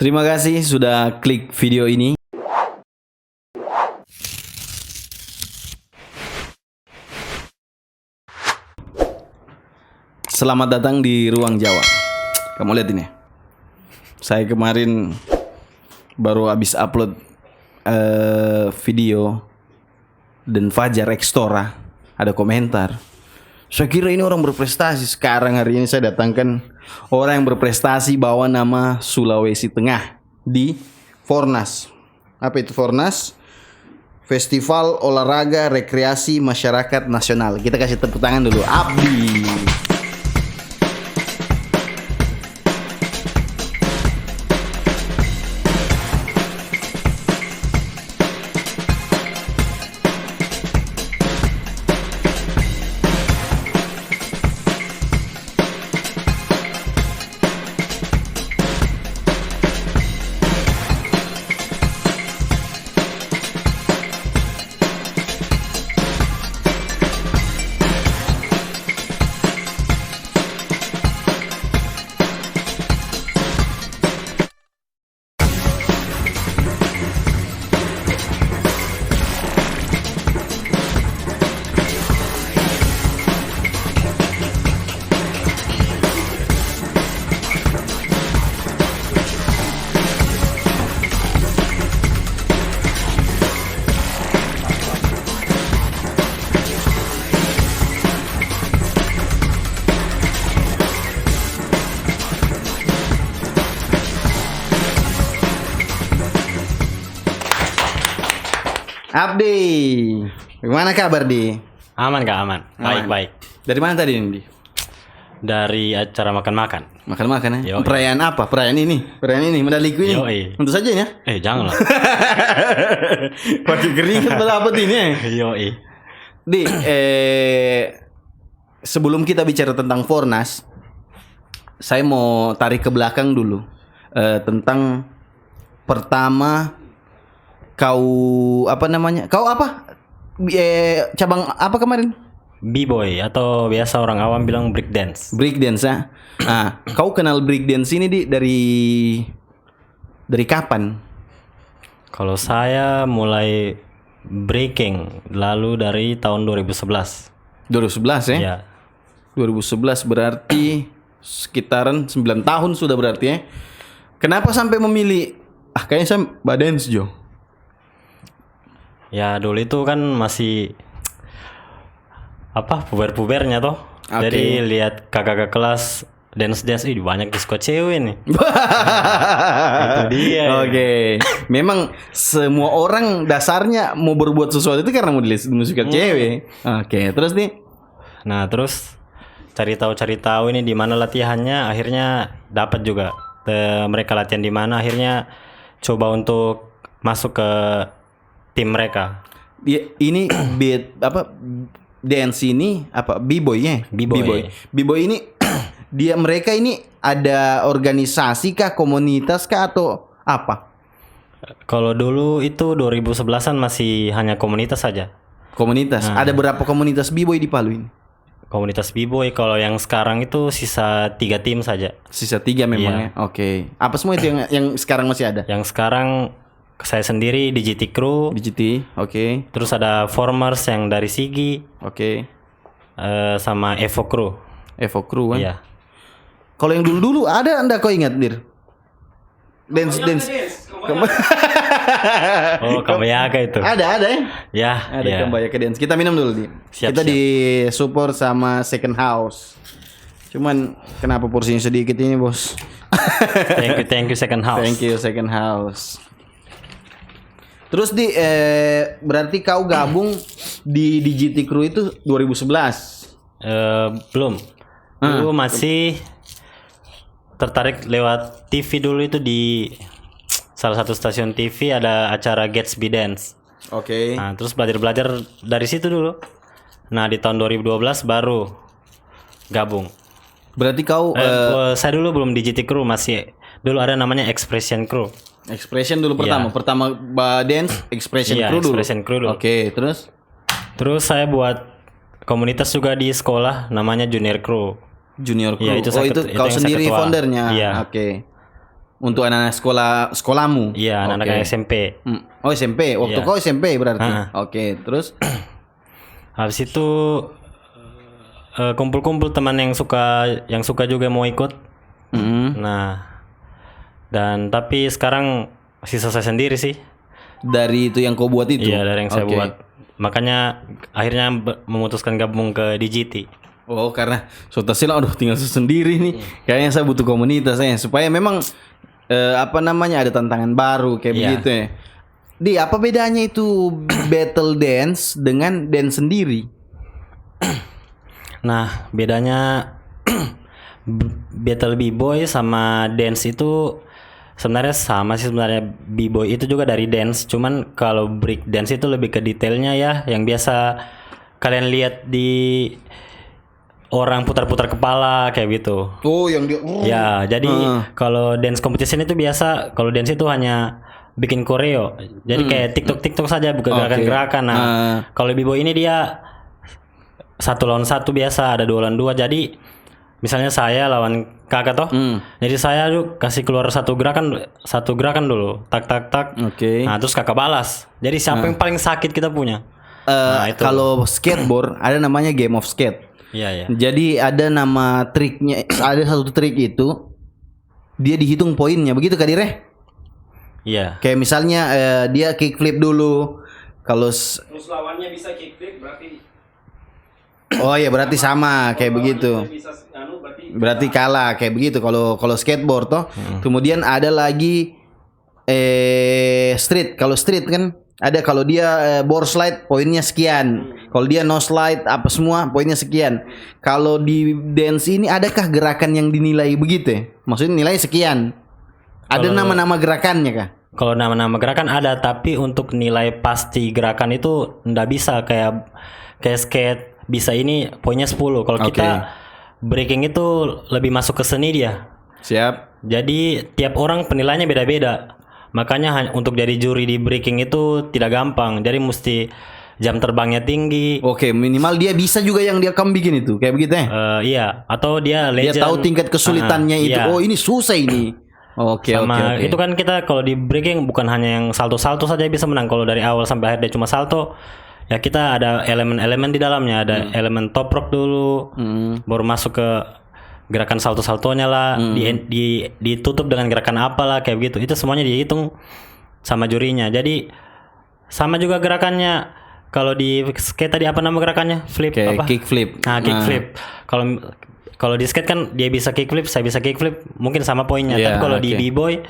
Terima kasih sudah klik video ini. Selamat datang di Ruang Jawa. Kamu lihat ini. Saya kemarin baru habis upload video dan Fajar Ekstora ada komentar. Saya kira ini orang berprestasi. Sekarang hari ini saya datangkan orang yang berprestasi bawa nama Sulawesi Tengah di Fornas. Apa itu Fornas? Festival Olahraga Rekreasi Masyarakat Nasional. Kita kasih tepuk tangan dulu. Abdi. Abdi, gimana kabar Di? Aman Kak, aman. Baik. Dari mana tadi Di? Dari acara makan-makan. Makan-makan ya? Yoi. Perayaan apa? Perayaan ini, medaliku ini. Yoi. Tentu saja ya. Janganlah. Pakai keringat berapa ini ya? Yoi. Di, sebelum kita bicara tentang Fornas, saya mau tarik ke belakang dulu tentang pertama kau apa namanya? Kau apa? Cabang apa kemarin? B-boy atau biasa orang awam bilang break dance. Breakdance ya. Ah, kau kenal breakdance ini dari kapan? Kalau saya mulai breaking lalu dari tahun 2011. 2011 ya? Ya. 2011 berarti sekitaran 9 tahun sudah berarti ya. Kenapa sampai memilih kayaknya saya dance Jo? Ya dulu itu kan masih puber-pubernya toh. Oke. Jadi lihat kakak-kakak kelas dance banyak disco cewek nih. Itu dia. Oke. Memang semua orang dasarnya mau berbuat sesuatu itu karena mau dilihat musik cewek. Oke, terus nih. Nah terus cari tahu ini di mana latihannya, akhirnya dapat juga. Mereka latihan di mana, akhirnya coba untuk masuk ke tim mereka. Ini dance ini apa B-boy ya? B-boy ini mereka ini ada organisasi kah, komunitas kah atau apa? Kalau dulu itu 2011-an masih hanya komunitas saja. Komunitas. Ada berapa komunitas B-boy di Palu ini? Komunitas B-boy. Kalau yang sekarang itu sisa 3 tim saja. Sisa 3 memang ya. Oke. Apa semua itu yang sekarang masih ada? Yang sekarang saya sendiri di GT Crew. DGT. Oke. Terus ada Formers yang dari Sigi. Oke. Sama Evo Crew. Evo Crew kan? Iya. Kalau yang dulu ada anda kau ingat Dir? Dance. Oh, Kambayaka itu. Ada ya? Ya. Ada ya. Kambayaka Dance. Kita minum dulu Di. Siap, Kita siap. di support sama Second House. Cuman kenapa porsinya sedikit ini bos? Thank you Second House. Thank you Second House. Terus berarti kau gabung di GT Crew itu 2011. Belum. Dulu masih tertarik lewat TV dulu itu di salah satu stasiun TV ada acara Gatsby Dance. Oke. Nah, terus belajar dari situ dulu. Nah, di tahun 2012 baru gabung. Berarti kau Saya dulu belum di GT Crew, masih dulu ada namanya Expression Crew. Expression dulu pertama. Iya. Pertama dance Expression Iya, Crew dulu. Expression Crew dulu. Oke, terus Terus saya buat komunitas juga di sekolah namanya Junior Crew. Junior Crew. Iya, itu Itu itu kau yang sendiri saya ketua. foundernya. Iya. Oke. Untuk anak-anak sekolahmu. Iya, anak-anak SMP. Oh SMP, waktu Iya. kau SMP berarti. Ah. Oke, terus Habis itu kumpul-kumpul teman yang suka juga mau ikut. Nah, dan tapi sekarang sisa saya sendiri sih. dari itu yang kau buat itu. Iya, dari yang saya Oke. buat. Makanya akhirnya memutuskan gabung ke DGT. Oh, karena sudah silang, aduh tinggal sendiri nih. Kayaknya saya butuh komunitas ya, supaya memang ada tantangan baru kayak Iya. begitu ya. Di apa bedanya itu battle dance dengan dance sendiri? Nah, bedanya battle b-boy sama dance itu sebenarnya sama sih sebenarnya. B-boy itu juga dari dance, cuman kalau break dance itu lebih ke detailnya ya, yang biasa kalian lihat di orang putar-putar kepala kayak gitu. Oh, yang dia Ya, jadi kalau dance competition itu biasa, kalau dance itu hanya bikin koreo. Jadi kayak TikTok saja, bukan gerakan-gerakan. Nah, kalau b-boy ini dia 1 lawan 1 biasa, ada 2 lawan 2. Jadi misalnya saya lawan kakak toh. Jadi saya tuh kasih keluar satu gerakan dulu. Tak. Oke. Nah, terus kakak balas. Jadi siapa yang paling sakit kita punya. Nah, itu. Kalau skateboard ada namanya game of skate. Iya. Jadi ada nama triknya, ada satu trik itu dia dihitung poinnya, begitu Kak Dire? Iya. Kayak misalnya dia kickflip dulu. Kalau Terus lawannya bisa kickflip berarti oh ya berarti sama kayak begitu. bisa Berarti kalah kayak begitu kalau skateboard toh. Kemudian ada lagi street. Kalau street kan ada, kalau dia board slide poinnya sekian. Kalau dia no slide apa semua poinnya sekian. Kalau di dance ini adakah gerakan yang dinilai begitu ya? Maksudnya nilai sekian. Ada nama-nama gerakannya kah? Kalau nama-nama gerakan ada, tapi untuk nilai pasti gerakan itu ndak bisa kayak skate bisa ini poinnya 10. Kalau kita breaking itu lebih masuk ke seni dia. Siap. Jadi tiap orang penilaiannya beda-beda. Makanya untuk jadi juri di breaking itu tidak gampang. Jadi mesti jam terbangnya tinggi. Oke, minimal dia bisa juga yang dia kamu bikin itu, kayak begitu ya? Iya, atau dia legend. Dia tahu tingkat kesulitannya itu. Iya. Oh, ini susah ini. Oke. Itu kan kita kalau di breaking bukan hanya yang salto-salto saja bisa menang. Kalau dari awal sampai akhir dia cuma salto, ya kita ada elemen-elemen di dalamnya. Ada elemen top rock dulu, baru masuk ke gerakan salto-saltonya lah, ditutup dengan gerakan apalah kayak begitu. Itu semuanya dihitung sama jurinya. Jadi sama juga gerakannya. Kalau di skate tadi apa nama gerakannya? Flip apa? Kickflip. Nah, kickflip. Kalau di skate kan dia bisa kickflip, saya bisa kickflip, mungkin sama poinnya. Yeah, tapi kalau di b-boy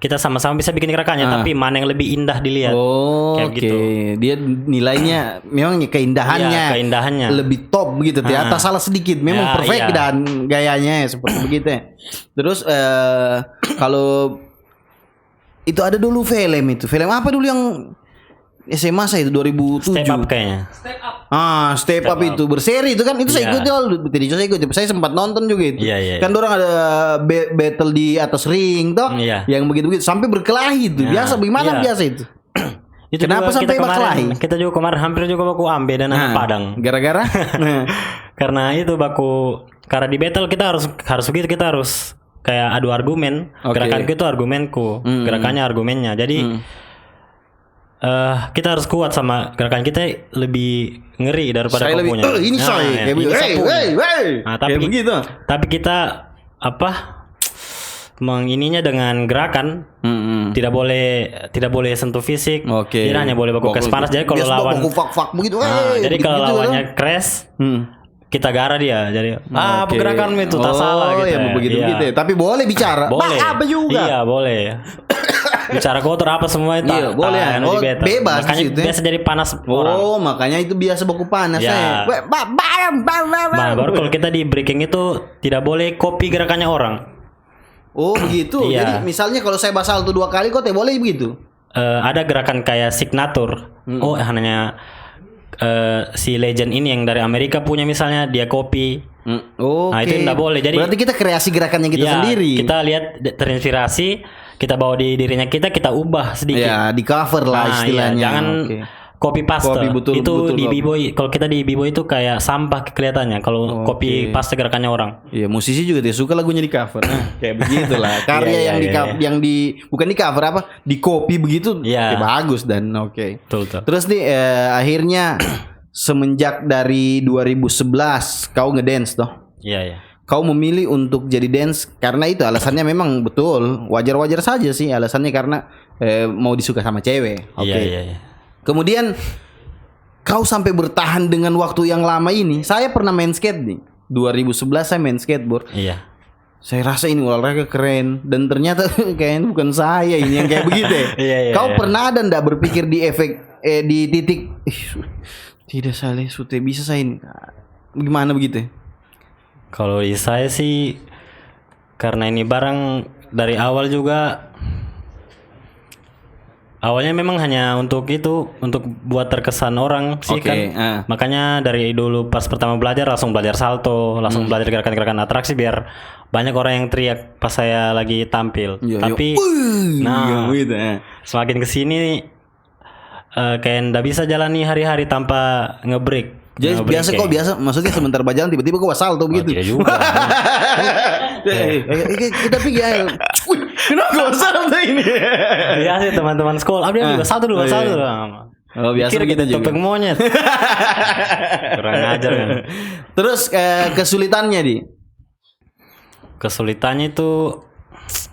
kita sama-sama bisa bikin gerakannya, tapi mana yang lebih indah dilihat. Oh, kayak oke. gitu. Dia nilainya memang keindahannya. Iya, keindahannya. Lebih top begitu. Di atas salah sedikit, memang Ya, perfect iya. dan gayanya seperti begitu ya. Terus kalau itu ada dulu film itu. Film apa dulu yang SMA saya itu 2007. Step up kayaknya. Step up itu berseri itu kan, itu saya ikut saya ikut. Saya sempat nonton juga itu. Iya. Kan orang ada battle di atas ring toh, Iya. yang begitu-begitu sampai berkelahi itu. Biasa bagaimana biasa itu? Itu Kenapa juga sampai kita berkelahi? Kita juga kemarin hampir juga baku ambe dan anak Padang. Gara-gara Karena itu karena di battle kita harus begitu, kita harus kayak adu argumen. Gerakanku itu argumenku, gerakannya argumennya. Jadi kita harus kuat sama gerakan kita, lebih ngeri daripada saya kau lebih punya. ini saya kayak begitu. Nah, Kayak begitu. Tapi kita mengininya dengan gerakan, tidak boleh sentuh fisik. Oke. Dia hanya boleh baku kes panas. Jadi kalau lawan fak begitu. jadi kalau begitu, lawannya crash, kita gara dia. Jadi pergerakanmu itu tak salah gitu. Ya, begitu. Tapi boleh bicara. Boleh. Apa juga? Iya, boleh. Bicara kotor apa semua itu. Iya, boleh. Bebas Makanya di situ, biasa jadi panas orang. Oh, makanya itu biasa baku panas Ya. Nah, baru kalau kita di breaking itu tidak boleh copy gerakannya orang. Oh, begitu. Iya. Jadi misalnya kalau saya basal tuh 2 kali kok boleh begitu. Ada gerakan kayak signature. Oh, hanya si legend ini yang dari Amerika punya misalnya dia copy. Oke. Nah, itu tidak boleh. Jadi berarti kita kreasi gerakannya kita ya, sendiri. Kita lihat terinspirasi, kita bawa di dirinya kita ubah sedikit. Ya, di cover lah Nah, istilahnya. iya, jangan Oke. copy paste. Copy, betul, Itu betul, di Bang. b-boy, kalau kita di b-boy itu kayak sampah kelihatannya kalau copy paste gerakannya orang. Iya, musisi juga dia suka lagunya di cover. Nah, kayak begitulah. Karya Iya, yang iya, di iya. yang di bukan di cover apa? Di copy begitu Iya. ya bagus dan oke. Betul. Terus nih akhirnya semenjak dari 2011 kau ngedance toh. Iya. Kau memilih untuk jadi dance karena itu alasannya memang betul wajar-wajar saja sih alasannya karena mau disuka sama cewek. Oke. Iya. Kemudian kau sampai bertahan dengan waktu yang lama ini. Saya pernah main skate nih. 2011 saya main skateboard. Iya. Saya rasa ini olahraga keren dan ternyata kayaknya bukan saya ini yang kayak begitu. Iya. Kau pernah ada ndak berpikir di efek di titik tidak salah sute bisa saya ini gimana begitu? Kalau di saya sih karena ini barang dari awal juga awalnya memang hanya untuk buat terkesan orang sih Oke, kan. Makanya dari dulu pas pertama belajar langsung belajar salto, langsung belajar gerakan-gerakan atraksi biar banyak orang yang teriak pas saya lagi tampil. Iya, Tapi gitu. semakin kesini kayak ndak bisa jalani hari-hari tanpa ngebreak. Jadi biasa kok maksudnya sebentar berjalan tiba-tiba kau salto begitu. Tidak juga. Kita pikir kenapa kau salto ini? Biasa teman-teman sekolah, abis juga salto dulu. Oh biasa Kira kita kita juga. topeng monyet. Kurang ajar kan. Terus kesulitannya Kesulitannya itu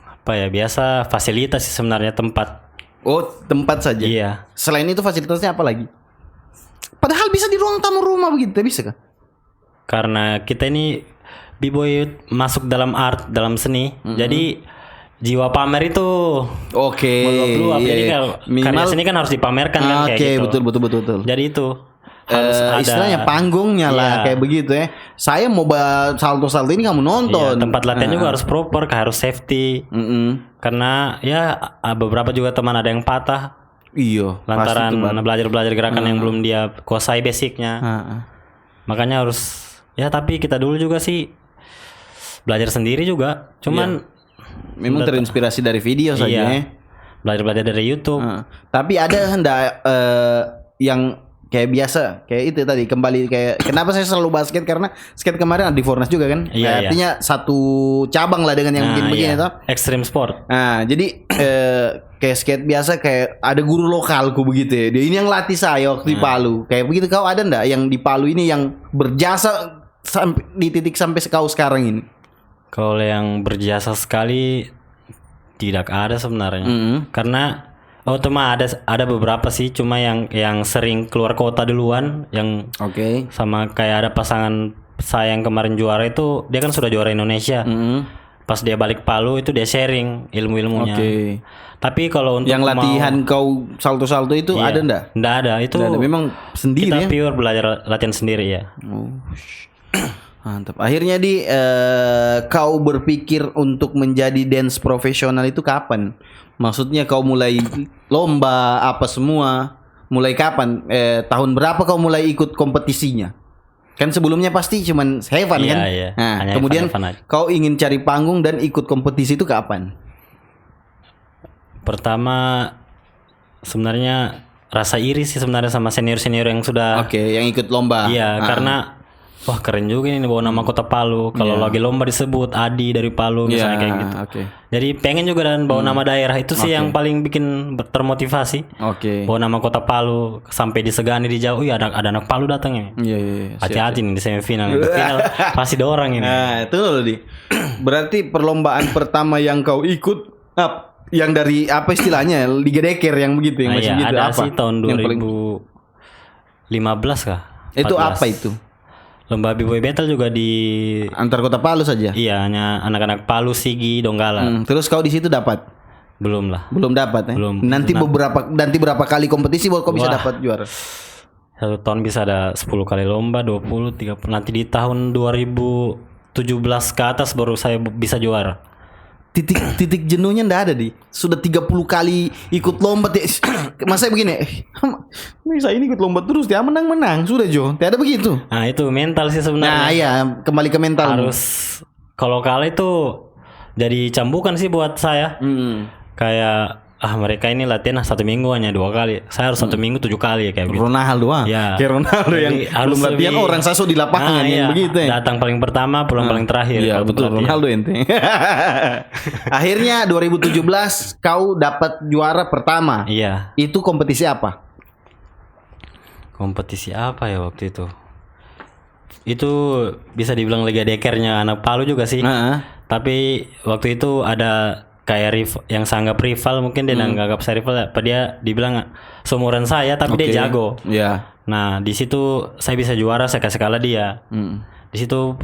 apa ya? Biasa fasilitas sih sebenarnya tempat. Oh tempat saja. Iya. Selain itu fasilitasnya apa lagi? Padahal bisa di ruang tamu rumah begitu, bisa kah? Karena kita ini b-boy masuk dalam art, dalam seni. Jadi jiwa pamer itu Oke. meluap-luap. Jadi Iya. kalau karya seni kan harus dipamerkan kan kayak Oke, gitu. betul. Jadi itu harus ada istilahnya panggungnya lah Iya. kayak begitu ya. Saya mau salto-salto ini kamu nonton. Iya, tempat latihan juga harus proper, harus safety. Karena ya beberapa juga teman ada yang patah. Iya. Lantaran pasti tuh, belajar gerakan yang belum dia kuasai basicnya. Makanya harus ya tapi kita dulu juga sih belajar sendiri juga. Cuman memang terinspirasi dari video saja ya. Belajar dari YouTube. Tapi ada hendak yang kayak biasa kayak itu tadi kembali kayak kenapa saya selalu basket karena skate kemarin ada di Fornas juga kan. Iya. Artinya satu cabang lah dengan yang begini toh. Extreme sport. Nah, jadi kayak skate biasa kayak ada guru lokalku begitu ya. Dia ini yang latih saya waktu di Palu. Kayak begitu kau ada ndak yang di Palu ini yang berjasa sampai di titik sampai kau sekarang ini? Kalau yang berjasa sekali tidak ada sebenarnya. Karena cuma ada beberapa sih, cuma yang sering keluar kota duluan, yang Oke. sama kayak ada pasangan saya yang kemarin juara itu, dia kan sudah juara Indonesia. Pas dia balik Palu itu dia sharing ilmu-ilmunya. Oke. Tapi kalau untuk Yang latihan kau salto-salto itu ada ndak? Nggak ada, itu Nggak ada. Memang sendiri ya. kita pure belajar latihan sendiri ya. Oh, mantap. Akhirnya kau berpikir untuk menjadi dance profesional itu kapan? Maksudnya kau mulai lomba apa semua? Mulai kapan? Tahun berapa kau mulai ikut kompetisinya? Kan sebelumnya pasti cuman have fun kan? Iya. Nah, Hanya kemudian have fun aja. kau ingin cari panggung dan ikut kompetisi itu kapan? Pertama sebenarnya rasa iri sih sebenarnya sama senior-senior yang sudah Oke, yang ikut lomba. Iya, karena wah keren juga ini bawa nama kota Palu. Kalau lagi lomba disebut Adi dari Palu misalnya kayak gitu. Oke. Jadi pengen juga dan bawa nama daerah itu sih yang paling bikin termotivasi. Oke. Bawa nama kota Palu sampai disegani di jauh. Ada anak Palu datang ini. Iya. Hati-hati nih di semifinal. Di final pasti ada orang ini. Nah, itu loh, Di. Berarti perlombaan pertama yang kau ikut yang dari apa istilahnya? Liga Deker yang begitu yang masih gitu ada apa? sih tahun Yang paling- 2015 kah? Itu 14. apa itu? Lomba B-Boy Battle juga di Antar kota Palu saja. iya hanya anak-anak Palu, Sigi, Donggala. Terus kau di situ dapat? Belum lah. Belum dapat ya? Belum. Nanti berapa kali kompetisi baru kau bisa dapat juara. Satu tahun bisa ada 10 kali lomba, 20, 30. Nanti di tahun 2017 ke atas baru saya bisa juara. Titik jenuhnya ndak ada di. Sudah 30 kali ikut lomba. Masa begini? Bisa ini ikut lomba terus dia menang. Sudah Jo. Tidak ada begitu. Nah itu mental sih sebenarnya. Nah iya, kembali ke mental. Harus kalau kalah itu jadi cambukan sih buat saya. Kayak mereka ini latihan 1 minggu hanya 2 kali. Saya harus 1 minggu 7 kali kayak gitu. Ronaldo Ya. kayak Ronaldo yang Jadi harus belum latihan lebih- orang sasuk di lapangan yang iya. begitu ya. Datang paling pertama, pulang paling terakhir. Iya kalau betul latihan. Ronaldo ente. Akhirnya 2017 kau dapat juara pertama. Iya. Itu kompetisi apa? Kompetisi apa ya waktu itu? Itu bisa dibilang Liga Dekernya anak Palu juga sih. Heeh. Tapi waktu itu ada kayak yang saya anggap rival, mungkin dia nggak anggap saya rival, apa dia dibilang seumuran saya tapi dia jago. Iya. Nah di situ saya bisa juara, saya kasih kalah dia. Mm. Di situ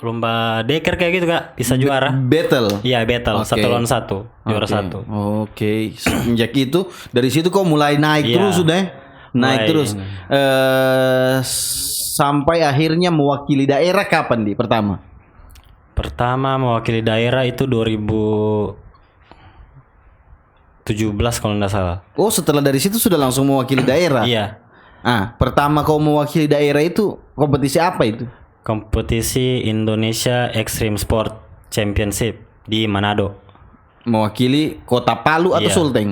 lomba deker kayak gitu kak, bisa juara. Battle. Iya battle, Oke. 1 lawan 1, juara Oke. 1. Oke. Sejak itu dari situ kau mulai naik Iya. terus sudah ya? Naik Mulai. terus. Sampai akhirnya mewakili daerah kapan di pertama? Pertama mewakili daerah itu 2017 kalau nggak salah. Oh setelah dari situ sudah langsung mewakili daerah. Iya. Pertama kau mewakili daerah itu kompetisi apa itu? Kompetisi Indonesia Extreme Sport Championship di Manado. Mewakili Kota Palu atau Iya. Sulteng?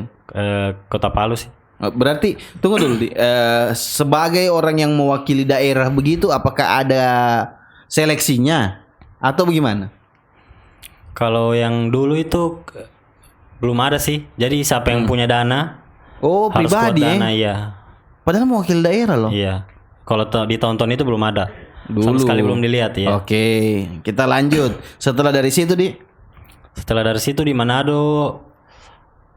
Kota Palu sih. Berarti tunggu dulu di sebagai orang yang mewakili daerah begitu apakah ada seleksinya atau bagaimana? Kalau yang dulu itu belum ada sih. Jadi siapa yang punya dana Oh harus kuat pribadi dana, ya? iya. Padahal mewakili daerah loh. Iya. Kalau di tahun-tahun itu belum ada. Sama Dulu. sekali belum dilihat ya. Oke, kita lanjut. Setelah dari situ Setelah dari situ di Manado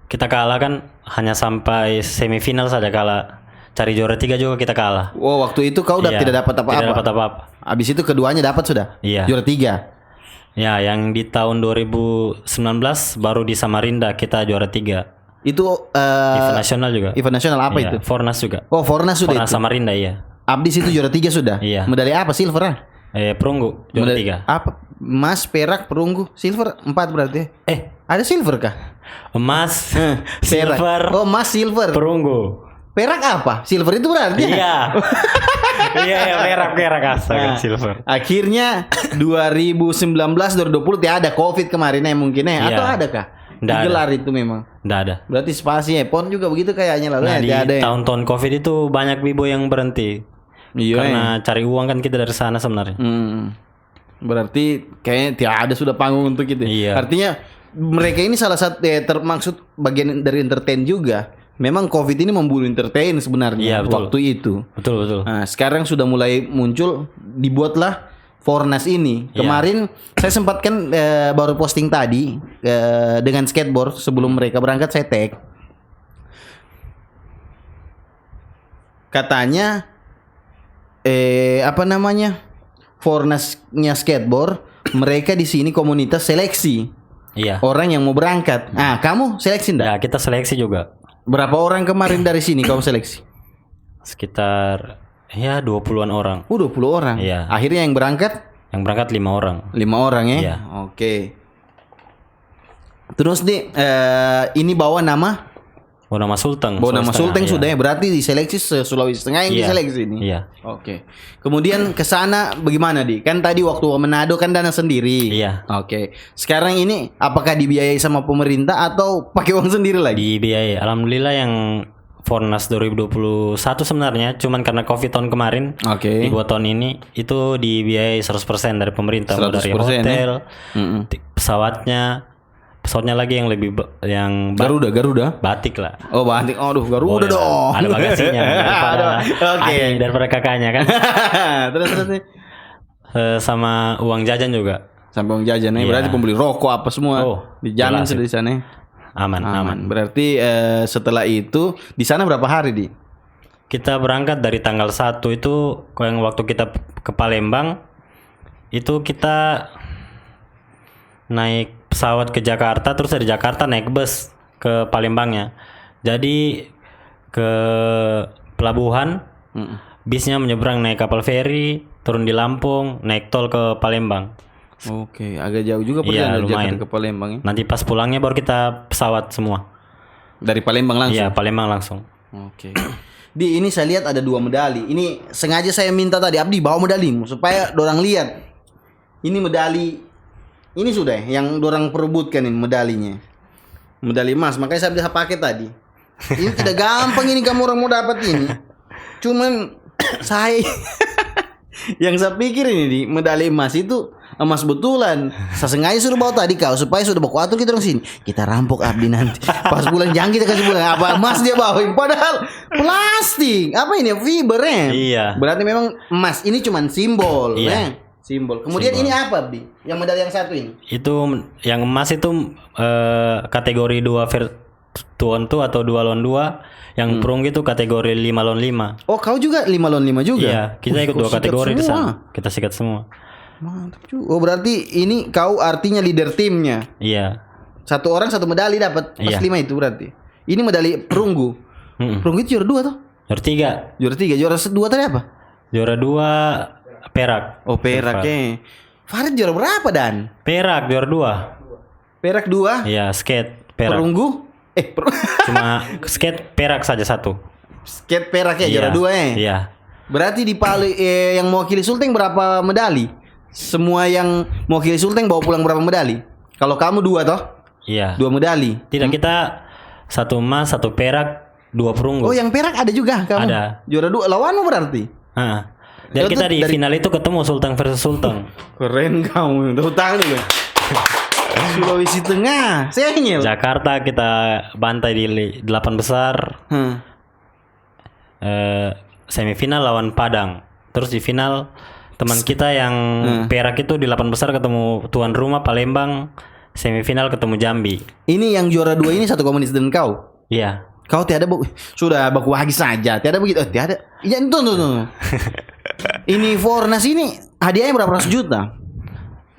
kita kalah kan, hanya sampai semifinal saja kalah. Cari juara 3 juga kita kalah. wow waktu itu kau udah Iya, tidak dapat Tidak dapat apa-apa. apa-apa. Habis itu keduanya dapat sudah. Iya. Juara 3. Ya, yang di tahun 2019 baru di Samarinda kita juara 3. Itu Event nasional juga. event nasional apa Iya, itu? Fornas juga. Oh, Fornas sudah Fornas itu. Samarinda iya. Abdi situ juara 3 sudah. Iya. Medali apa? Silver ah? Perunggu juara Medali 3. apa? Emas, perak, perunggu, silver 4 berarti. Ada silver kah? Emas, Perak. silver, Oh, emas, silver. perunggu. Perak apa? Silver itu berarti. Iya. Iya, perak astaga, silver. Akhirnya 2019 2020 tidak ada Covid kemarin ya mungkin ya Iya. atau ada kah? Nggak ada. Digelar itu memang. Nggak ada. Berarti spasi PON juga begitu kayaknya lalu Nah, di tidak ada. Ya? tahun-tahun Covid itu banyak bibo yang berhenti. Iya. Karena cari uang kan kita dari sana sebenarnya. Berarti kayaknya tidak ada sudah panggung untuk itu. Iya. Artinya mereka ini salah satu termaksud bagian dari entertain juga. Memang Covid ini membunuh entertain sebenarnya Iya, betul. waktu itu. Betul. Nah, sekarang sudah mulai muncul, dibuatlah Fornas ini. Iya. Kemarin saya sempatkan baru posting tadi dengan skateboard sebelum mereka berangkat saya tag. Katanya apa namanya? Fornasnya skateboard, mereka di sini komunitas seleksi Iya. orang yang mau berangkat. Ah, kamu seleksi enggak? Ya, kita seleksi juga. Berapa orang kemarin dari sini kamu seleksi? Sekitar ya 20-an orang. 20 orang. Iya. Akhirnya yang berangkat Yang berangkat 5 orang. 5 orang ya. Iya. Oke. Terus nih ini bawa nama Nama Sulteng. bawa nama Sulteng iya. sudah ya. Berarti diseleksi Sulawesi Tengah yang Iya. diseleksi ini. Iya. Oke. Kemudian ke sana bagaimana di? Kan tadi waktu Manado kan dana sendiri. Iya. Oke. Sekarang ini apakah dibiayai sama pemerintah atau pakai uang sendiri lagi? Dibiayai. Alhamdulillah yang Fornas 2021 sebenarnya cuman karena Covid tahun kemarin. Oke. Di 2 tahun ini itu dibiayai 100% dari pemerintah, mulai dari 100% ya? hotel, Mm-mm. pesawatnya lagi yang lebih Garuda. batik lah. Oh, Batik. Aduh, Garuda Boleh lah. dong. Ada bagasinya daripada Oke. daripada kakaknya kan. terus nih. Sama uang jajan juga. Sampai uang jajan ya. Iya. Berarti pembeli rokok apa semua Oh, dijamin jelas sudah di sana. Ya? Aman. Berarti setelah itu di sana berapa hari di? Kita berangkat dari tanggal 1 itu yang waktu kita ke Palembang itu kita naik pesawat ke Jakarta, terus dari Jakarta naik bus ke Palembangnya. Jadi ke pelabuhan bisnya menyeberang naik kapal feri, turun di Lampung, naik tol ke Palembang. Oke, agak jauh juga Iya, perjalanan dari lumayan. Jakarta ke Palembang ya. Nanti pas pulangnya baru kita pesawat semua. Dari Palembang langsung. Iya, Palembang langsung. Oke. Di ini saya lihat ada 2 medali. Ini sengaja saya minta tadi Abdi bawa medalimu supaya dorang lihat. Ini medali. Ini sudah yang dorang perebutkan ini medalinya. Medali emas, makanya saya bisa pakai tadi. Ini tidak gampang ini kamu orang mau dapat ini. Cuman saya yang saya pikir ini di medali emas itu emas betulan. Saya sengaja suruh bawa tadi kau supaya sudah bawa atur kita orang sini. Kita rampok Abdi nanti. Pas bulan jangan kita kasih bulan apa emas dia bawain padahal plastik. Apa ini fiber ya? Iya. Berarti memang emas ini cuman simbol Iya. Simbol. Kemudian Simbol. ini apa Abdi? Yang medali yang satu ini? Itu yang emas itu kategori 2 virtual atau 2 lawan 2. Yang perunggu itu kategori 5 lawan 5. Oh, kau juga 5 lawan 5 juga? Iya, kita ikut kau 2 sikat kategori di semua. sana. Kita sikat semua. Mantap juga. Oh, berarti ini kau artinya leader timnya. Iya. Satu orang satu medali dapat pas Iya. 5 itu berarti. Ini medali perunggu. Perunggu itu juara 2 toh? Juara 3. Juara 3, juara 2 tadi apa? Juara 2 perak. Oh, perak ya. Farid juara berapa Dan? Perak juara 2. Perak 2. Iya, skate perak. Perunggu? Cuma skate perak saja 1. Skate perak ya, juara 2 ya. Iya. Berarti di Palu yang mewakili Sulteng berapa medali? Semua yang mewakili Sulteng bawa pulang berapa medali? Kalau kamu 2 toh? Iya. 2 medali. Tidak, kita 1 emas, 1 perak, 2 perunggu. Oh, yang perak ada juga kamu? Ada. Juara 2 lawanmu berarti? Heeh. Dan Itu kita di dari- final itu ketemu Sultan versus Sultan. Keren kamu. Tepuk tangan dulu. Sulawesi Tengah. Senyel. Jakarta kita bantai di 8 besar. Semifinal lawan Padang. Terus di final teman kita yang perak itu di 8 besar ketemu tuan rumah Palembang. Semifinal ketemu Jambi. Ini yang juara 2 ini satu komunitas dengan kau. Iya. Kau tiada sudah baku lagi saja. Tiada begitu. Tiada. Ya tuh. Ini Fornas ini hadiahnya berapa ratus juta?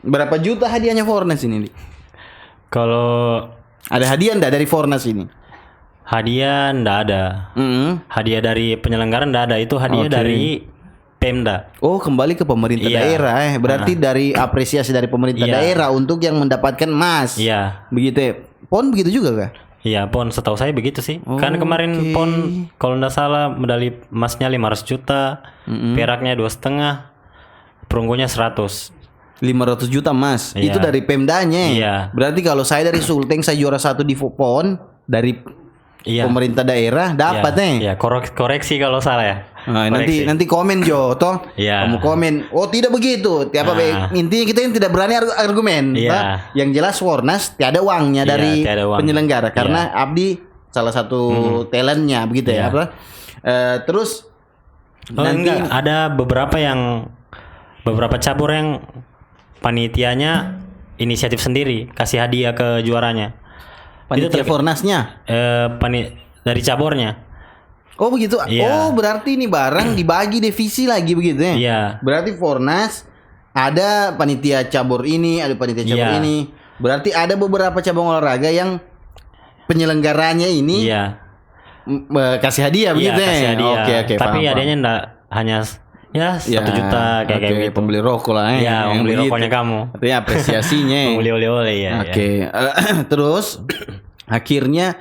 Berapa juta hadiahnya Fornas ini? Di? Kalau Ada hadiah enggak dari Fornas ini? hadiah ndak ada. Hadiah dari penyelenggara ndak ada. Itu hadiah Oke. dari Pemda. Oh, kembali ke pemerintah Iya. daerah. Berarti dari apresiasi dari pemerintah Iya. daerah untuk yang mendapatkan emas. Iya. Begitu ya. PON begitu juga kah? Iya, PON setahu saya begitu sih. Kan Oke. kemarin PON kalau ndak salah medali emasnya 500 juta, peraknya 2,5, perunggunya 100. 500 juta emas. Iya. Itu dari Pemdanya. Iya. Berarti kalau saya dari Sulteng saya juara 1 di PON dari Iya. pemerintah daerah dapat Iya. nih. Iya, koreksi kalau salah ya. Nah, Koreksi. nanti komen Jo toh. Iya. Kamu komen. Oh, tidak begitu. Tiapa Nah. intinya kita yang tidak berani argumen. Iya. Nah, yang jelas Fornas tiada uangnya Iya, dari tiada uang. penyelenggara karena Abdi salah satu talentnya begitu ya. Iya. Apa? Terus Oh, enggak, ada beberapa cabur yang panitianya inisiatif sendiri kasih hadiah ke juaranya. panitia Fornasnya. Dari cabornya. Oh begitu. Iya. Oh berarti ini barang dibagi divisi lagi begitu ya? Iya. Berarti Fornas ada panitia cabur ini, ada panitia cabur Iya. ini. Berarti ada beberapa cabang olahraga yang penyelenggaranya ini Iya. kasih hadiah Iya, begitu ya? kasih hadiah. Oke oke. Tapi paham, hadiahnya enggak hanya ya 1 juta kayak oke, gitu. pembeli rokok lah ya. Iya, yang membeli begitu. rokoknya kamu. Artinya apresiasinya. Membeli oleh-oleh ya. Oke. Terus akhirnya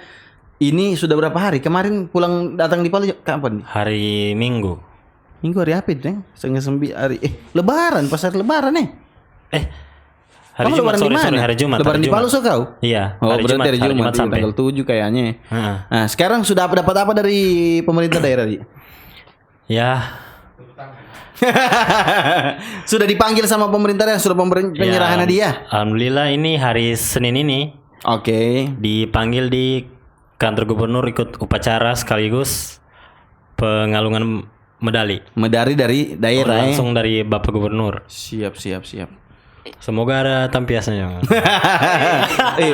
ini sudah berapa hari? Kemarin pulang datang di Palu kapan? Hari Minggu. Minggu hari apa itu? Setengah 9 hari. Lebaran, pas hari Lebaran nih. Hari Kamu Jumat, lebaran di mana? hari Jumat. Lebaran hari di Palu so kau? Iya, Oh, berarti hari Jumat, iya, sampai. tanggal 7 kayaknya. Heeh. Nah, sekarang sudah dapat apa dari pemerintah daerah, Di? Ya, Sudah dipanggil sama pemerintah daerah, sudah penyerahan ya, hadiah. Alhamdulillah ini hari Senin ini Oke. dipanggil di kantor gubernur ikut upacara sekaligus pengalungan medali. Medali dari daerah. Langsung dari Bapak Gubernur. Siap. Semoga ada tampiasnya.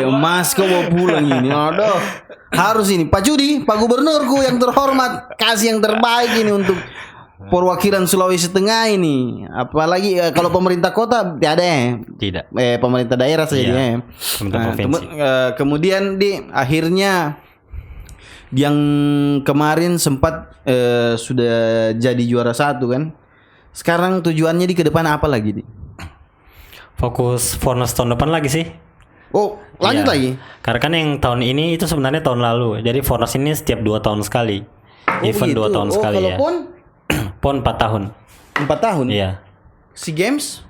Emas kau bawa pulang ini. Aduh. Harus ini Pak Judi, Pak Gubernurku yang terhormat, kasih yang terbaik ini untuk perwakilan Sulawesi Tengah ini. Apalagi kalau pemerintah kota tidak ada ya. Tidak. Pemerintah daerah saja Iya, dia. pemerintah provinsi. Kemudian di akhirnya yang kemarin sempat sudah jadi juara 1 kan. Sekarang tujuannya di ke depan apa lagi, Di? Fokus Fornas tahun depan lagi sih. Oh, lanjut Iya. lagi. Karena kan yang tahun ini itu sebenarnya tahun lalu. Jadi Fornas ini setiap 2 tahun sekali. Event begitu. 2 tahun sekali kalau ya. PON PON 4 tahun. 4 tahun. Iya. SEA Games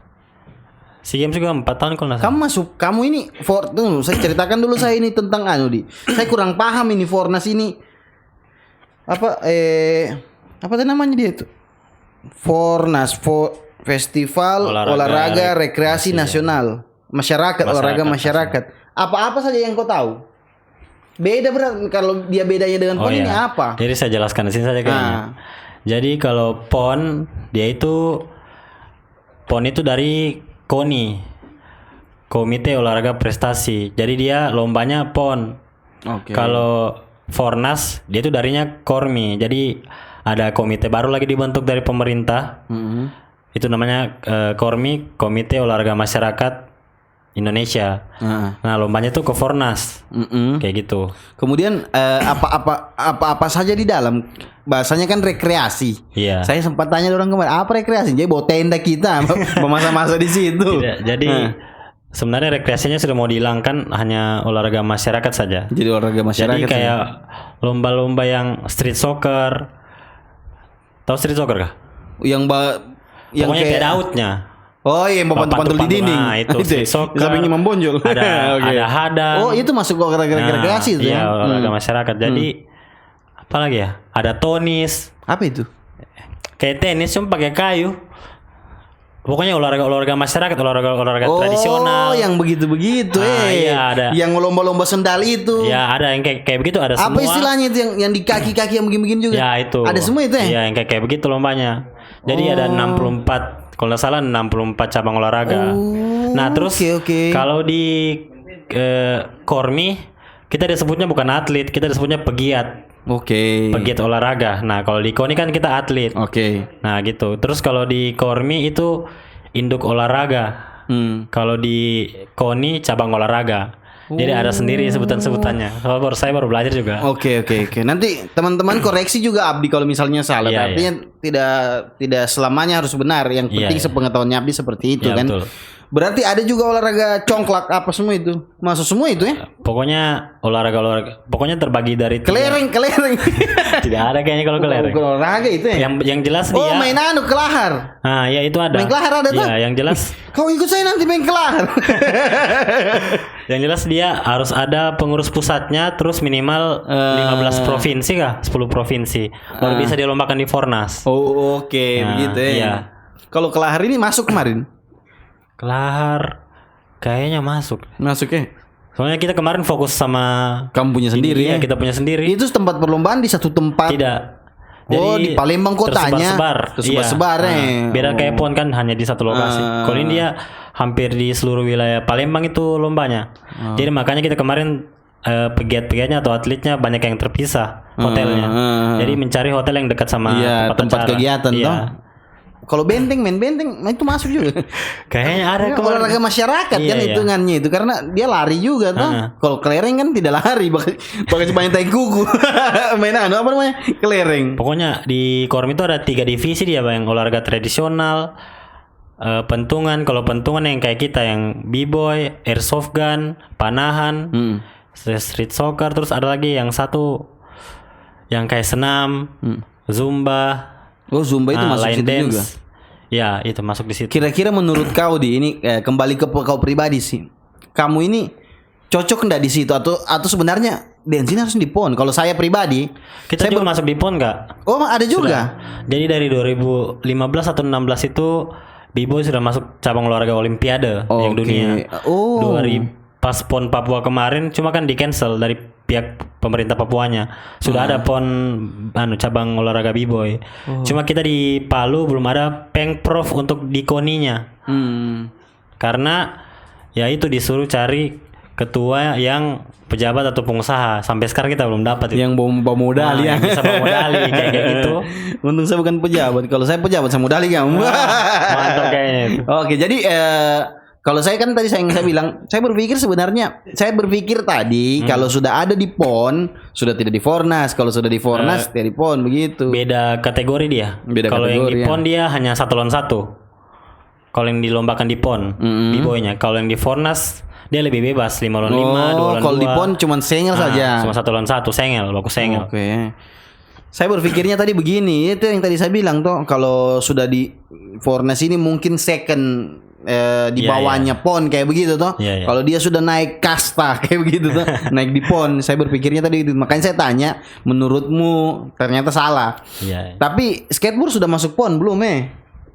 SEA Games juga 4 tahun kalau nggak salah. Kamu ini tunggu, saya ceritakan dulu saya ini tentang di. Saya kurang paham ini Fornas ini. Apa tadi namanya dia itu? Fornas, Festival Olahraga Rekreasi Nasional. Masyarakat, olahraga masyarakat. Apa-apa saja yang kau tahu? Beda berarti kalau dia bedanya dengan PON ini apa? Jadi saya jelaskan di sini saja kayaknya. Jadi kalau PON itu dari KONI, Komite Olahraga Prestasi. Jadi dia lombanya PON. Oke. Kalau Fornas dia itu darinya KORMI. Jadi ada komite baru lagi dibentuk dari pemerintah. Itu namanya KORMI, Komite Olahraga Masyarakat Indonesia. Nah, lombanya tuh ke Fornas. Kayak gitu. Kemudian apa saja di dalam? Bahasanya kan rekreasi. Iya. Saya sempat tanya orang kemarin, apa rekreasi? Jadi bawa tenda kita, masa-masa di situ. Tidak, jadi sebenarnya rekreasinya sudah mau dihilangkan, hanya olahraga masyarakat saja. Jadi olahraga masyarakat. Jadi kayak lomba-lomba yang street soccer. Tahu street soccer kah? Yang pokoknya kayak kayak outnya. Oh iya, yang pantul di dinding. Nah, itu street soccer. Sampingnya membonjol. Ada hadang. Oh, itu masuk ke olahraga rekreasi itu. Iya, olahraga masyarakat. Jadi apa lagi ya? Ada tenis. Apa itu? Kayak tenis cuma pakai kayu. Pokoknya olahraga masyarakat, olahraga tradisional. Oh, yang begitu-begitu Iya, ada. Yang lomba-lomba sendal itu. Ya, ada yang kayak begitu, ada semua. Apa istilahnya itu yang di kaki-kaki yang begini-begini juga? Ya, itu. Ada semua itu ya? Iya, yang kayak begitu lombanya. Jadi ada 64, kalau nggak salah 64 cabang olahraga. Nah, terus kalau di KORMI kita disebutnya bukan atlet, kita disebutnya pegiat. Pegiat olahraga. Nah, kalau di KONI kan kita atlet. Nah, gitu. Terus kalau di KORMI itu induk olahraga. Kalau di KONI cabang olahraga. Jadi ada sendiri sebutan-sebutannya. Saya baru belajar juga. Oke. Nanti teman-teman koreksi juga Abdi kalau misalnya salah. Iya, Artinya tidak selamanya harus benar. Yang penting sepengetahuannya Abdi seperti itu kan. Betul. Berarti ada juga olahraga congklak apa semua itu? Masuk semua itu ya? Pokoknya olahraga pokoknya terbagi dari kelereng. Tidak ada kayaknya kalau kelereng. Bukan olahraga itu ya? Yang jelas dia. main kelahar. Ah, ya itu ada. Main kelahar ada tuh? Iya, yang jelas. Kau ikut saya nanti main kelahar. Yang jelas dia harus ada pengurus pusatnya, terus minimal 15 provinsi kah? 10 provinsi. Baru bisa dilombakan di Fornas. Begitu ya. Iya. Kalau kelahar ini masuk kemarin? Kelahar kayaknya masuk. Masuk ya? Soalnya kita kemarin fokus sama kamu punya sendiri ya? Kita punya sendiri. Itu tempat perlombaan di satu tempat? Tidak. Jadi di Palembang kotanya. Tersebar-sebar. Beda kayak PON kan hanya di satu lokasi. Kalau ini dia hampir di seluruh wilayah Palembang itu lombanya. Jadi makanya kita kemarin pegiat-pegiatnya atau atletnya banyak yang terpisah hotelnya. Jadi mencari hotel yang dekat sama tempat kegiatan toh. Kalau main benteng itu masuk juga. Kayaknya ada olahraga masyarakat kan hitungannya itu karena dia lari juga tuh. Kalau kelereng kan tidak lari, bakal cuma tai kuku. Main apa namanya? Kelereng. Pokoknya di KORMI itu ada 3 divisi dia, yang olahraga tradisional, pentungan. Kalau pentungan yang kayak kita yang b-boy, airsoft gun, panahan, street soccer, terus ada lagi yang satu yang kayak senam, zumba. Zumba itu masuk situ dance juga. Ya, itu masuk di situ. Kira-kira menurut kau ini kembali ke kau pribadi sih. Kamu ini cocok enggak di situ atau sebenarnya dance ini harus di PON? Kalau saya pribadi, kita juga masuk di PON enggak? Oh, ada juga. Sudah. Jadi dari 2015 atau 16 itu B-boy sudah masuk cabang olahraga olimpiade yang dunia. Pas PON Papua kemarin cuma kan di cancel dari pihak pemerintah Papuanya. Sudah ada PON cabang olahraga B-boy. Cuma kita di Palu belum ada pengprov untuk di KONI-nya. Karena ya itu disuruh cari ketua yang pejabat atau pengusaha. Sampai sekarang kita belum dapat itu. Yang bawa modal ya. Bisa bawa modal kayak gitu. Untung saya bukan pejabat. Kalau saya pejabat sama modal kamu. Mantap kayaknya itu. Oke, jadi kalau saya kan tadi saya bilang, saya berpikir tadi kalau sudah ada di PON, sudah tidak di Fornas. Kalau sudah di Fornas, tidak di PON begitu. Beda kategori dia. Kalau yang di PON dia hanya 1 lawan 1. Kalau yang dilombakan di PON, B-boy-nya. Kalau yang di Fornas dia lebih bebas, 5 lawan 5, 2 lawan 2. Kalau di PON cuma sengel saja. Cuma 1 lawan 1, baku sengel. Oke. Saya berpikirnya tadi begini, itu yang tadi saya bilang toh, kalau sudah di Fornas ini mungkin second di Iya, bawahnya PON kayak begitu toh. Iya, iya. Kalau dia sudah naik kasta kayak begitu tuh, naik di PON, saya berpikirnya tadi itu. Makanya saya tanya, menurutmu ternyata salah. Iya. Tapi skateboard sudah masuk PON belum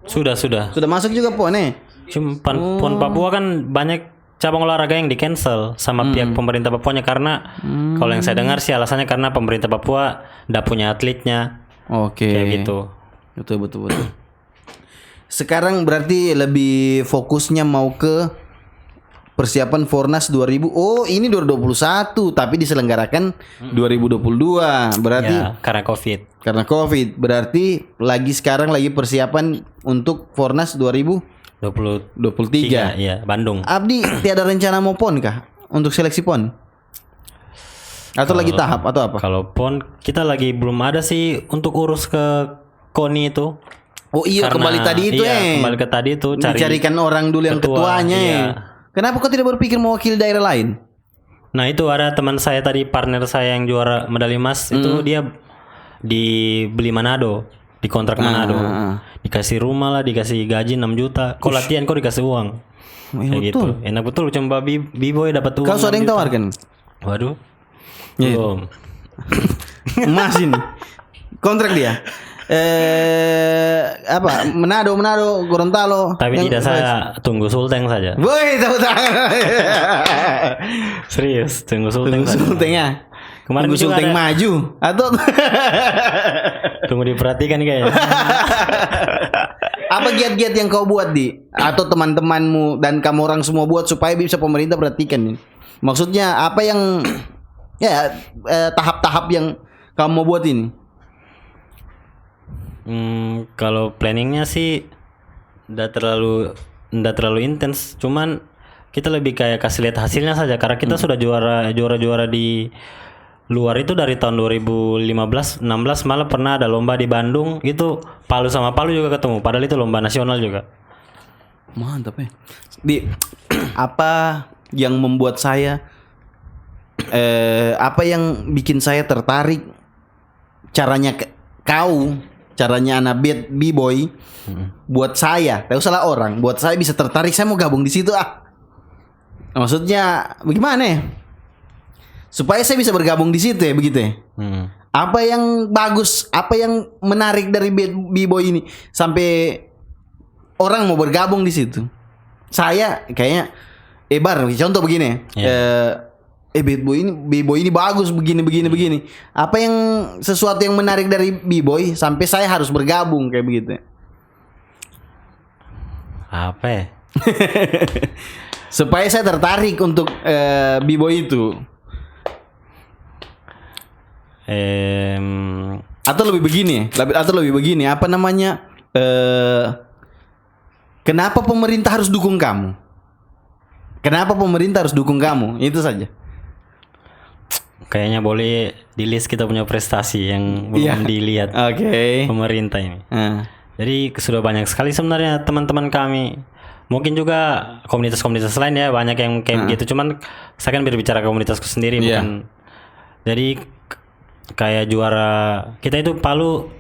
Sudah. Sudah masuk juga PON Cuma PON Papua kan banyak cabang olahraga yang di cancel sama pihak pemerintah Papuanya karena kalau yang saya dengar sih alasannya karena pemerintah Papua ndak punya atletnya. Oke. Kayak gitu. Betul. Sekarang berarti lebih fokusnya mau ke persiapan Fornas 2000. Oh, ini 2021 tapi diselenggarakan 2022. Berarti Ya, karena Covid. karena Covid. Berarti sekarang lagi persiapan untuk Fornas 2023. Iya, Bandung. Abdi tiada rencana mau PON kah untuk seleksi PON? Atau lagi tahap atau apa? Kalau PON kita lagi belum ada sih untuk urus ke KONI itu. Oh iya, Karena- kembali tadi itu kembali ke tadi itu cari. dicarikan orang dulu yang ketua, ketuanya iya. Kenapa kau tidak berpikir mewakili daerah lain? Nah, itu ada teman saya tadi, partner saya yang juara medali emas itu dia dibeli Manado, dikontrak Manado. Dikasih rumah lah, dikasih gaji 6 juta. Kau latihan kau dikasih uang. Kayak gitu. Enak betul coba B-boy dapat uang. Kau sudah 6 yang juta. tawarkan? Waduh. Iya. Belum. Emas ini. Kontrak dia. Apa? Manado, Gorontalo. Tapi Yang- tidak, saya tunggu Sulteng saja. Woi, tahu. Serius, tunggu Sulteng saja. Sultengnya. Kemarin Tunggu juga Sulteng ada- maju atau Tunggu diperhatikan kayaknya. apa giat-giat yang kau buat atau teman-temanmu dan kamu orang semua buat supaya bisa pemerintah perhatikan nih? Maksudnya apa yang tahap-tahap yang kamu mau buat ini? Kalau planningnya sih ndak terlalu intens, cuman kita lebih kayak kasih lihat hasilnya saja karena kita sudah juara di luar itu dari tahun 2015 16 malah pernah ada lomba di Bandung itu Palu sama Palu juga ketemu padahal itu lomba nasional juga. Mantap ya. Apa yang membuat saya apa yang bikin saya tertarik caranya caranya anak B-boy buat saya, tahu salah orang, buat saya bisa tertarik, saya mau gabung di situ Maksudnya bagaimana ya? Supaya saya bisa bergabung di situ ya begitu ya. Apa yang bagus, apa yang menarik dari B-boy ini sampai orang mau bergabung di situ? Saya kayaknya contoh begini. B-boy ini bagus begini. Apa yang sesuatu yang menarik dari B-boy sampai saya harus bergabung kayak begitu? Apa ya? Supaya saya tertarik untuk B-boy itu. Atau lebih begini, apa namanya? Kenapa pemerintah harus dukung kamu? Itu saja. Kayaknya boleh di list kita punya prestasi yang belum dilihat pemerintah ini. Jadi sudah banyak sekali sebenarnya teman-teman kami. Mungkin juga komunitas-komunitas lain ya banyak yang kayak begitu. Cuman saya kan berbicara komunitasku sendiri bukan. Jadi kayak juara kita itu Palu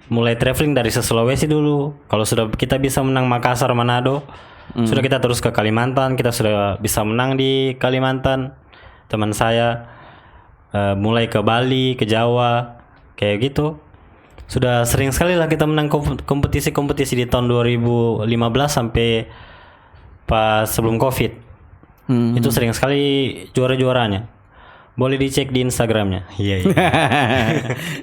mulai traveling dari Sulawesi dulu. Kalau sudah kita bisa menang Makassar, Manado, sudah kita terus ke Kalimantan. Kita sudah bisa menang di Kalimantan. Teman saya mulai ke Bali, ke Jawa, kayak gitu. Sudah sering sekali lah kita menang kompetisi-kompetisi di tahun 2015 sampai pas sebelum Covid. Itu sering sekali juara-juaranya. Boleh dicek di Instagramnya. Iya.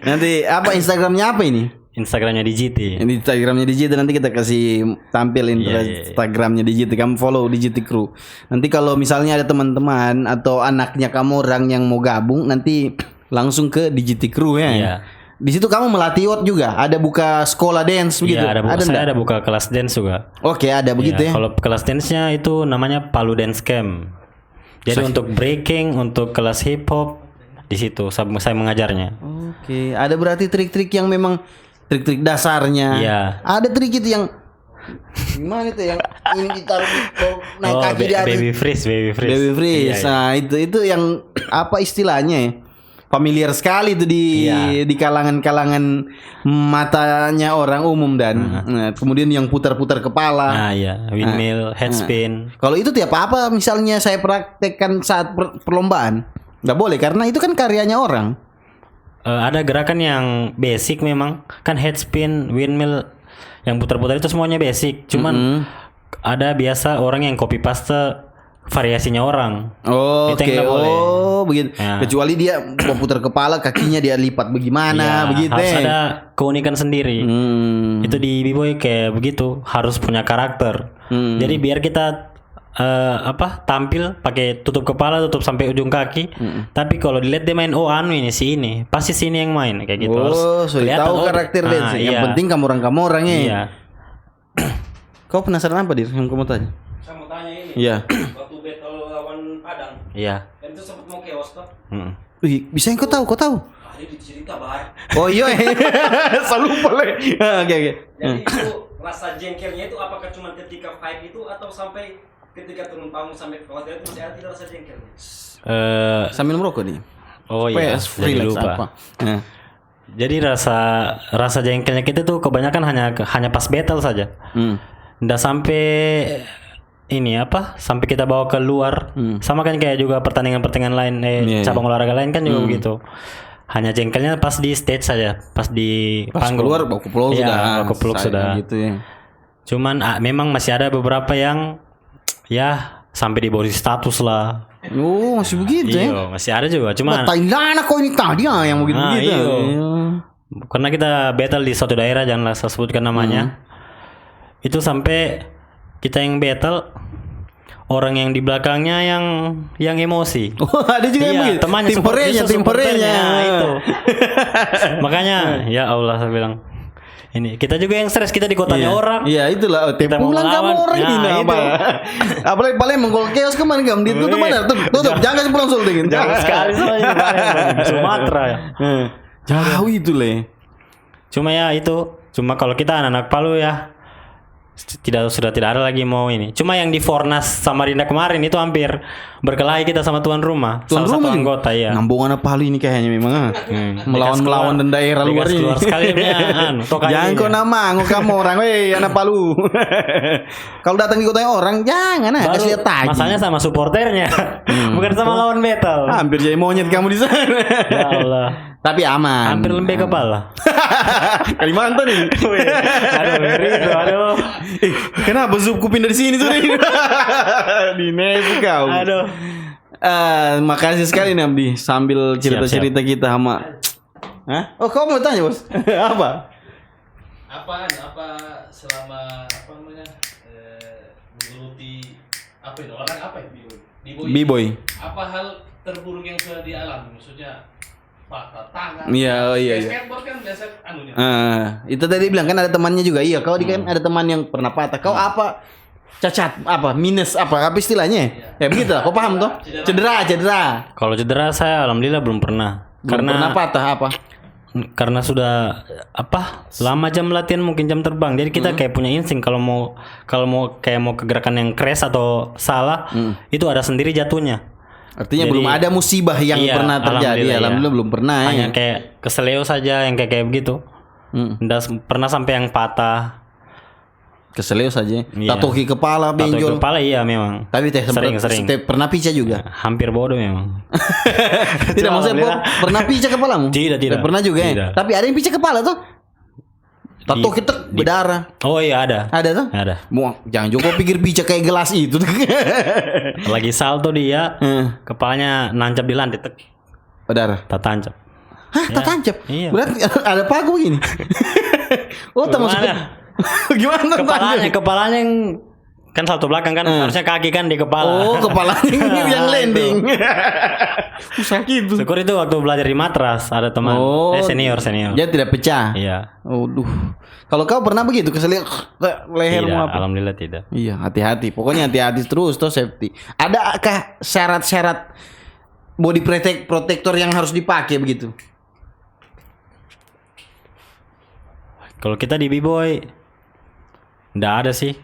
Nanti apa Instagramnya apa ini? Instagramnya Digiti. Instagramnya Digiti nanti kita kasih tampilin Instagramnya Digiti. Kamu follow Digiti Crew. Nanti kalau misalnya ada teman-teman atau anaknya kamu orang yang mau gabung, nanti langsung ke Digiti Crew ya. Iya. Di situ kamu melatih juga. Ada buka sekolah dance begitu. Iya, saya ada buka kelas dance juga. Oke, ada begitu ya. Kalau kelas dance-nya itu namanya Palu Dance Camp. Jadi untuk breaking, untuk kelas hip hop di situ saya mengajarnya. Oke, ada berarti trik-trik yang memang trik-trik dasarnya. Iya. Ada trik itu yang gimana itu yang ini ditaruh naik kaki di atas. Baby freeze. Baby freeze. Iya. Nah, itu yang apa istilahnya ya? familiar sekali tuh di kalangan-kalangan matanya orang umum dan kemudian yang putar-putar kepala. Nah, iya, windmill, head spin. Kalau itu tiap apa misalnya saya praktekkan saat perlombaan, nggak boleh karena itu kan karyanya orang. Ada gerakan yang basic memang, kan head spin, windmill, yang putar-putar itu semuanya basic. Cuman ada biasa orang yang copy paste variasinya orang. Oh, itu oke. yang nggak boleh. Oh, begitu. Ya. Kecuali dia mau putar kepala, kakinya dia lipat bagaimana, Iya, begitu. harus ada keunikan sendiri. Itu di b-boy kayak begitu, harus punya karakter. Jadi biar kita tampil pakai tutup kepala, tutup sampai ujung kaki. Tapi kalau dilihat dia main ini si ini, pasti sini yang main kayak gitu. Oh, sudah tahu karakter dia. Yang iya. penting kamu orang ya. Iya. Kau penasaran apa, Dir? Yang kamu tanya? Saya mau tanya ini. Iya. Waktu battle lawan Padang, Iya. kan itu sempat mau chaos toh. Wih, bisa yang kau tahu? Ah, ini cerita Bar. Oh iya, selalu boleh. Oke. Jadi itu rasa jengkelnya itu apakah cuma ketika fight itu atau sampai ketika turun panggung sampai ke hotel itu masih ada tidak rasa jengkelnya? Sambil merokok nih. Oh iya, jadi Relax lupa. apa? Nah. Jadi rasa jengkelnya kita tuh kebanyakan hanya pas battle saja. Nggak sampai ini sampai kita bawa ke luar. Sama kan kayak juga pertandingan lain, cabang olahraga lain kan juga begitu. Hanya jengkelnya pas di stage saja, pas di panggung. Keluar baku peluk Iya, sudah. baku peluk sudah. Gitu ya. Cuman memang masih ada beberapa yang ya sampai di bawah status lah. Oh, masih begitu ya. Iya, masih ada juga. Cuman Thailand kok ini tadi yang begitu-begitu. iya. Karena kita battle di suatu daerah, janganlah saya sebutkan namanya. Itu sampai kita yang battle, orang yang di belakangnya yang emosi. Oh, ada juga yang begitu. Temannya Timperenya. supporternya, itu. Makanya ya Allah saya bilang. Ini kita juga yang stres, kita di kotanya orang. Iya, itulah. Kita mau Pulang kamu melawan. orang Nah, ini itu. apa? Apalagi paling menggol chaos kemana kamu? Ditutup mana? Tutup. Jangan kasih pulang sulting. Jangan sekali soalnya di Sumatera ya. Jauh itu le. Cuma ya itu. Cuma kalau kita anak-anak Palu ya sudah tidak ada lagi mau ini. Cuma yang di Fornas Samarinda kemarin itu hampir berkelahi kita sama tuan rumah. Tuan salah rumah satu juga? anggota ya. Ngambungan apa Palu ini kayaknya memang. Melawan dan daerah luar ini. Keluar sekali punya Jangan kau nama kamu orang, weh anak Palu. Kalau datang di kotanya orang, jangan kasih lihat tadi. Masalahnya sama supporternya, bukan sama lawan battle. Hampir jadi monyet kamu di sana. Ya Allah. Tapi aman. Hampir lembek kepala. Kalimantan ini. Aduh, ngeri itu, aduh. Kenapa zoomku pindah di sini tuh? Di nebu kau. Aduh. Makasih sekali nih Abdi sambil cerita-cerita kita sama. Hah? Oh, kau mau tanya, Bos? Apa? Apa selama apa namanya menggeluti apa itu orang apa ya B-boy? B-boy. Apa hal terburuk yang sudah dialami? Maksudnya patah tangan. Iya. Skateboard kan biasa anunya. Itu tadi bilang kan ada temannya juga. Iya, kau kan ada teman yang pernah patah. Kau apa? Cacat apa? Minus apa istilahnya? Ya begitu lah. Kau paham toh? Cedera. Kalau cedera saya alhamdulillah belum pernah. Belum pernah patah apa? Karena sudah lama jam latihan, mungkin jam terbang. Jadi kita kayak punya insting kalau mau ke gerakan yang crash atau salah, itu ada sendiri jatuhnya. Artinya Jadi, belum ada musibah yang iya, pernah terjadi. Alhamdulillah belum pernah. Hanya kayak keseleo saja yang kayak begitu. Nggak pernah sampai yang patah. Keseleo saja. Iya. Tatoki kepala, Tato benjol. kepala iya memang. Tapi sering. pernah pica juga. Hampir bodoh memang. Tidak Cuma maksudnya alhamdulillah. pernah pica kepalamu? Tidak. Pernah juga ya. Tidak. Tapi ada yang pica kepala tuh. Tato kita berdarah. Oh iya ada. Ada tuh? Ada. Jangan juga pikir pica kayak gelas itu. Lagi salto dia, kepalanya nancap di lantai, Berdarah. tak tancap. Hah, tak tancap. Iya. Berarti ada paku begini. Oh, termasuk. Gimana Kepalanya yang kan salto belakang kan, harusnya kaki kan di kepala. Oh, kepalanya yang landing. Sakit tuh. Syukur itu waktu belajar di Matras ada teman, senior. Dia tidak pecah. Iya. Waduh. Kalau kau pernah begitu keselio lehermu Tidak, apa? alhamdulillah tidak. Iya, hati-hati. Pokoknya hati-hati terus tuh safety. Adakah syarat-syarat body protector yang harus dipakai begitu? Kalau kita di B-boy nggak ada sih.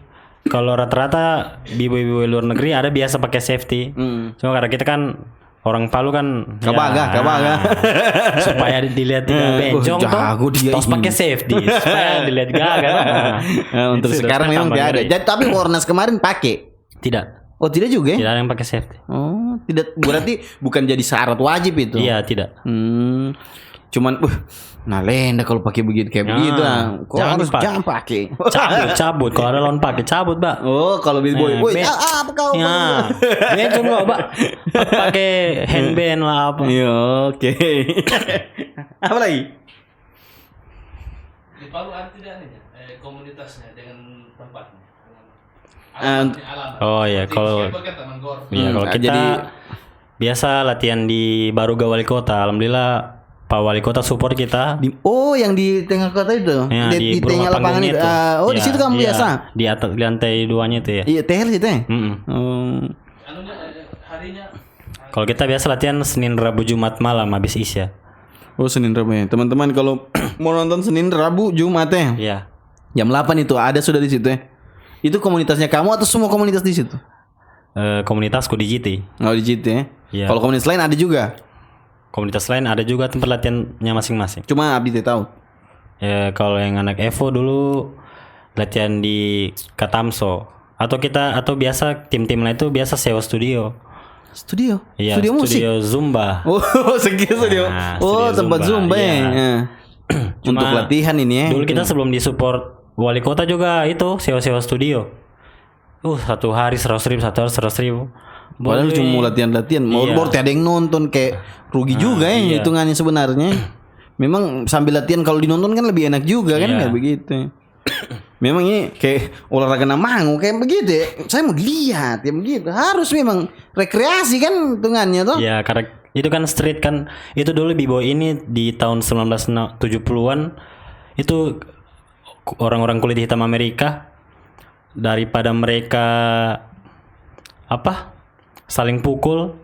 Kalau rata-rata B-boy luar negeri ada biasa pakai safety. Cuma karena kita kan orang Palu kan Kabaga. supaya dilihat tidak bencong jago dia terus ini. pakai safety supaya dilihat gagah. Untuk Itu sekarang sudah memang tambah tidak ada. ngeri. Jadi, tapi Warnas kemarin pakai. Tidak, Oh tidak juga ya? tidak ada yang pakai safety. Oh tidak, berarti bukan jadi syarat wajib itu. Iya, tidak. Cuman nah lenda kalau pakai begitu kayak begitu kok jangan harus pakai. jangan pakai. Cabut. Kalau ada lawan pakai cabut, Pak. Oh kalau big boy, Be- apa kau? Ya, bencong kok, Pak. Pakai handband lah apa. Iya, oke. Apa lagi? Di Palu ada tidak nih komunitasnya dengan tempatnya? Alamat. Oh iya, kalau Hmm, kalau kita jadi- biasa latihan di Baruga Wali Kota. Alhamdulillah Pak Wali Kota support kita. Yang di tengah kota itu, Ya, di rumah tengah lapangan panggung itu. Di Ya, situ kamu iya, biasa. Di atas di lantai 2-nya itu ya. Iya, TL situ ya. harinya Kalau kita biasa latihan Senin, Rabu, Jumat malam habis Isya. Oh Senin Rabu ya. Teman-teman kalau mau nonton Senin, Rabu, Jumat ya. Iya. Jam 8 itu ada sudah di situ ya. Itu komunitasnya kamu atau semua komunitas di situ? Komunitasku di GT. Oh di situ ya. Iya. Kalau komunitas lain ada juga. Komunitas lain ada juga tempat latihannya masing-masing. Cuma Abdi tidak tahu. Kalau yang anak Evo dulu latihan di Katamso atau biasa tim-tim lain itu biasa sewa studio. Studio. Iya, Studio musik. studio Zumba. Oh, segitu studio. Nah, Oh, studio tempat Zumba ya. iya. Ya. Untuk Cuma latihan ini ya. Dulu kita sebelum disupport Wali Kota juga itu sewa-sewa studio. Satu hari 100.000, satu hari 100.000. Padahal cuma mau latihan-latihan. Mau Iya. baru ada yang nonton kayak rugi juga ya iya. hitungannya sebenarnya. Memang sambil latihan kalau dinonton kan lebih enak juga kan Iya. kayak begitu. Memang ini kayak olahraga namangu kayak begitu ya. Saya mau lihat ya begitu. Harus memang rekreasi kan hitungannya toh. Ya, karena itu kan street kan. Itu dulu B-boy ini di tahun 1970-an itu orang-orang kulit hitam Amerika, daripada mereka saling pukul.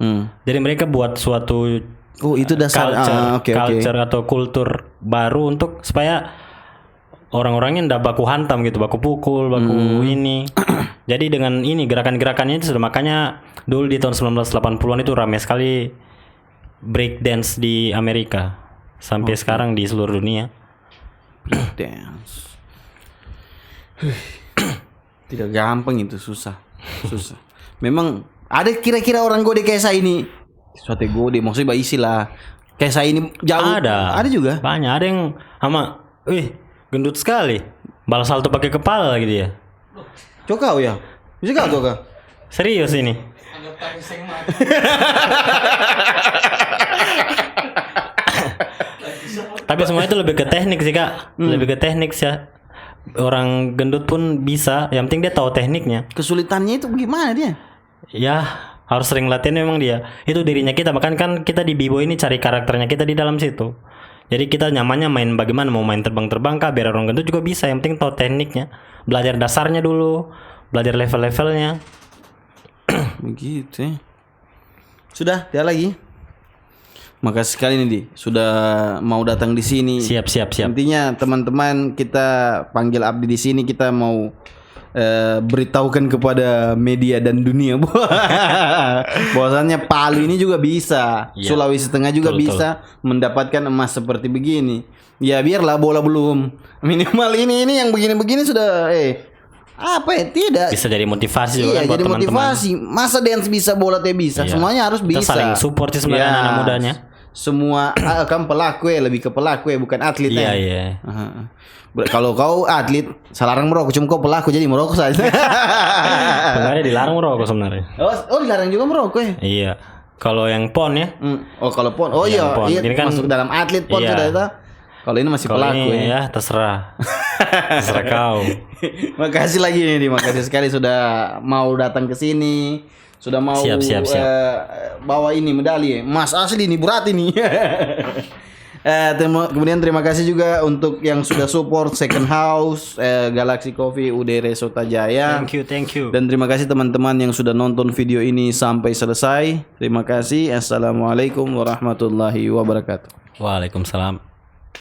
Jadi mereka buat suatu Oh, itu dasar oke. culture atau kultur baru untuk supaya orang-orangnya ndak baku hantam gitu, baku pukul, baku ini. Jadi dengan ini gerakan-gerakannya itu sudah, makanya dulu di tahun 1980-an itu ramai sekali break dance di Amerika sampai sekarang di seluruh dunia. Dance. Tidak gampang itu, susah. Memang ada kira-kira orang gode kayak saya ini. Suatu gode maksudnya isi lah. Kayak saya ini jauh. Ada juga. Banyak, ada yang sama, gendut sekali. Balas salto pakai kepala lagi dia. Coba ya. Bisa gak coba? Serius ini. anggap tak seng mah. Tapi semua itu lebih ke teknik sih, Kak. Lebih ke teknik sih ya. Orang gendut pun bisa, yang penting dia tahu tekniknya. Kesulitannya itu gimana dia? Ya, harus sering latihan memang dia. Itu dirinya kita, bahkan kan kita di B-boy ini cari karakternya kita di dalam situ. Jadi kita nyamannya main bagaimana, mau main terbang-terbang kah, biar orang gendut juga bisa. Yang penting tahu tekniknya. Belajar dasarnya dulu, belajar level-levelnya. Begitu ya. Sudah, tidak lagi. Makasih sekali nih Di, sudah mau datang di sini. Siap. Intinya teman-teman kita panggil Abdi di sini, kita mau beritahukan kepada media dan dunia bahwasannya Palu ini juga bisa, Iya. Sulawesi Tengah juga Betul. bisa mendapatkan emas seperti begini. Ya biarlah bola belum, minimal ini yang begini-begini sudah apa ya, tidak Bisa jadi motivasi juga iya, kan buat jadi teman-teman. motivasi. Masa dance bisa, bola teh bisa, Iya. semuanya harus Kita bisa. saling support sih sebenarnya anak mudanya. Semua kan pelaku ya, lebih ke pelaku ya, bukan atlet ya. Iya. Kalau kau atlet, salarang merokok, cuma kau pelaku jadi merokok saja. Sebenarnya dilarang merokok sebenarnya. Oh, dilarang juga merokok ya. Iya. Kalau yang pon ya, Oh, kalau pon. Oh Yang iya, pon. iya Ini kan- masuk dalam atlet pon Iya. sudah itu. Kalau ini masih kalau pelaku ini ya. ya terserah. Terserah kau. Makasih lagi nih, terima kasih sekali sudah mau datang ke sini. Sudah mau Siap. bawa ini medali emas asli nih, berat ini. Kemudian terima kasih juga untuk yang sudah support Second House, Galaxy Coffee, UD Resota Jaya. Thank you. Dan terima kasih teman-teman yang sudah nonton video ini sampai selesai. Terima kasih. Assalamualaikum warahmatullahi wabarakatuh. Waalaikumsalam.